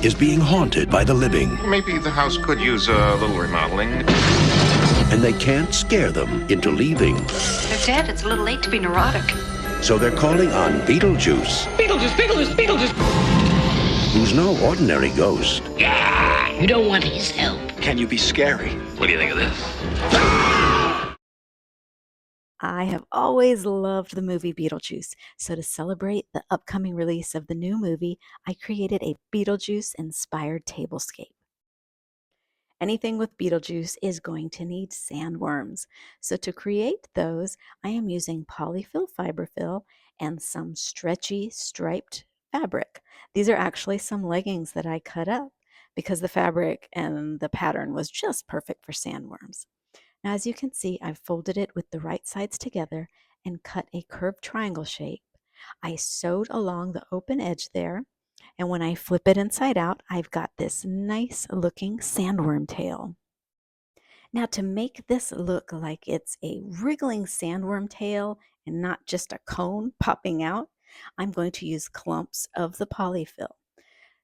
is being haunted by the living, Maybe the house could use a little remodeling. and they can't scare them into leaving. They're dead. It's a little late to be neurotic. So they're calling on Beetlejuice, who's no ordinary ghost. You don't want his help. Can you be scary? What do you think of this? I have always loved the movie Beetlejuice, so to celebrate the upcoming release of the new movie, I created a Beetlejuice-inspired tablescape. Anything with Beetlejuice is going to need sandworms. So to create those, I am using polyfill fiberfill and some stretchy striped fabric. These are actually some leggings that I cut up because the fabric and the pattern was just perfect for sandworms. Now, as you can see, I've folded it with the right sides together and cut a curved triangle shape. I sewed along the open edge there, and when I flip it inside out, I've got this nice looking sandworm tail. Now, to make this look like it's a wriggling sandworm tail and not just a cone popping out, I'm going to use clumps of the polyfill.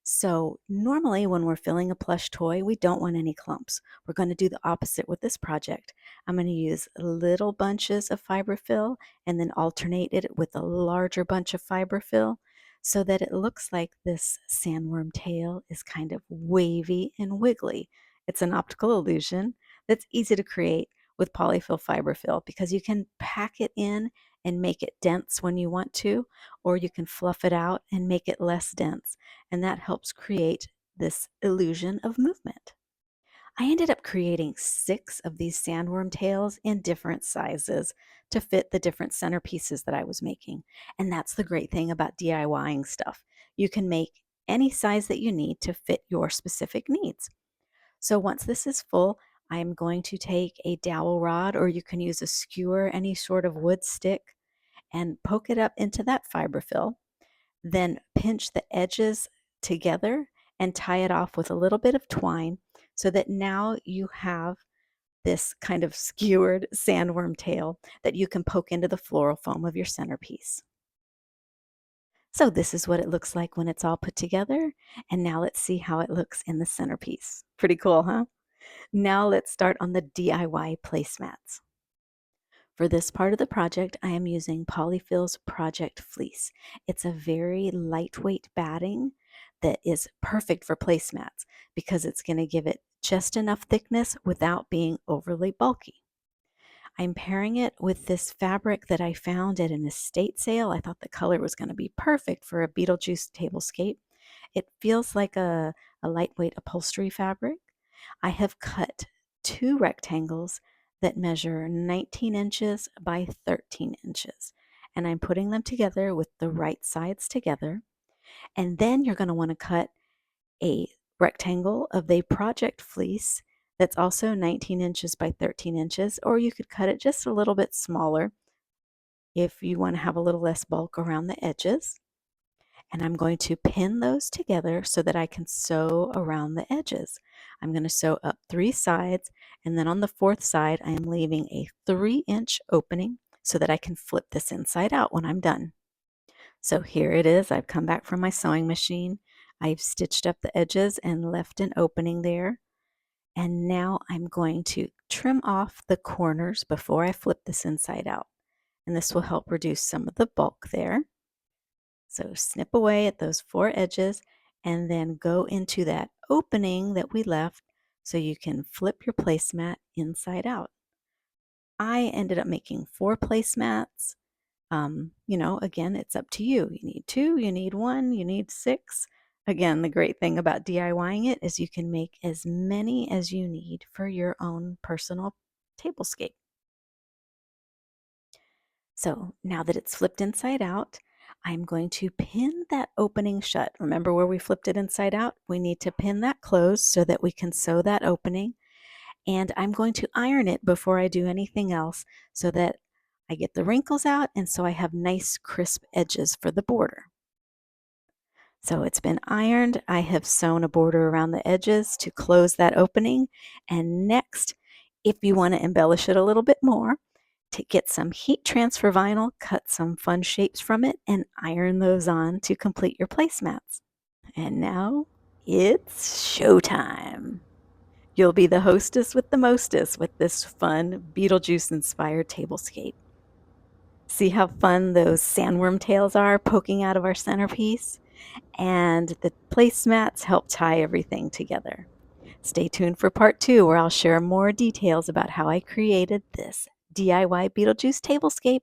So normally when we're filling a plush toy, we don't want any clumps. We're going to do the opposite with this project. I'm going to use little bunches of fiberfill and then alternate it with a larger bunch of fiberfill so that it looks like this sandworm tail is kind of wavy and wiggly. It's an optical illusion that's easy to create with polyfill fiberfill because you can pack it in and make it dense when you want to, or you can fluff it out and make it less dense, and that helps create this illusion of movement. I ended up creating 6 of these sandworm tails in different sizes to fit the different centerpieces that I was making, and that's the great thing about DIYing stuff. You can make any size that you need to fit your specific needs. So once this is full, I'm going to take a dowel rod, or you can use a skewer, any sort of wood stick, and poke it up into that fiberfill. Then pinch the edges together and tie it off with a little bit of twine so that now you have this kind of skewered sandworm tail that you can poke into the floral foam of your centerpiece. So this is what it looks like when it's all put together. And now let's see how it looks in the centerpiece. Pretty cool, huh? Now let's start on the DIY placemats. For this part of the project, I am using Polyfill's Project Fleece. It's a very lightweight batting that is perfect for placemats because it's going to give it just enough thickness without being overly bulky. I'm pairing it with this fabric that I found at an estate sale. I thought the color was going to be perfect for a Beetlejuice tablescape. It feels like a lightweight upholstery fabric. I have cut 2 rectangles that measure 19 inches by 13 inches. And I'm putting them together with the right sides together. And then you're going to want to cut a rectangle of the project fleece that's also 19 inches by 13 inches, or you could cut it just a little bit smaller if you want to have a little less bulk around the edges. And I'm going to pin those together so that I can sew around the edges. I'm going to sew up 3 sides, and then on the 4th side, I am leaving a 3-inch opening so that I can flip this inside out when I'm done. So here it is. I've come back from my sewing machine. I've stitched up the edges and left an opening there. And now I'm going to trim off the corners before I flip this inside out. And this will help reduce some of the bulk there. So snip away at those 4 edges and then go into that opening that we left so you can flip your placemat inside out. I ended up making 4 placemats. Again, it's up to you. You need 2, you need 1, you need 6. Again, the great thing about DIYing it is you can make as many as you need for your own personal tablescape. So now that it's flipped inside out, I'm going to pin that opening shut. Remember where we flipped it inside out? We need to pin that closed so that we can sew that opening. And I'm going to iron it before I do anything else so that I get the wrinkles out and so I have nice crisp edges for the border. So it's been ironed. I have sewn a border around the edges to close that opening. And next, if you want to embellish it a little bit more, to get some heat transfer vinyl, cut some fun shapes from it, and iron those on to complete your placemats. And now It's showtime. You'll be the hostess with the mostest with this fun Beetlejuice-inspired tablescape. See how fun those sandworm tails are poking out of our centerpiece? And the placemats help tie everything together. Stay tuned for part 2, where I'll share more details about how I created this DIY Beetlejuice tablescape.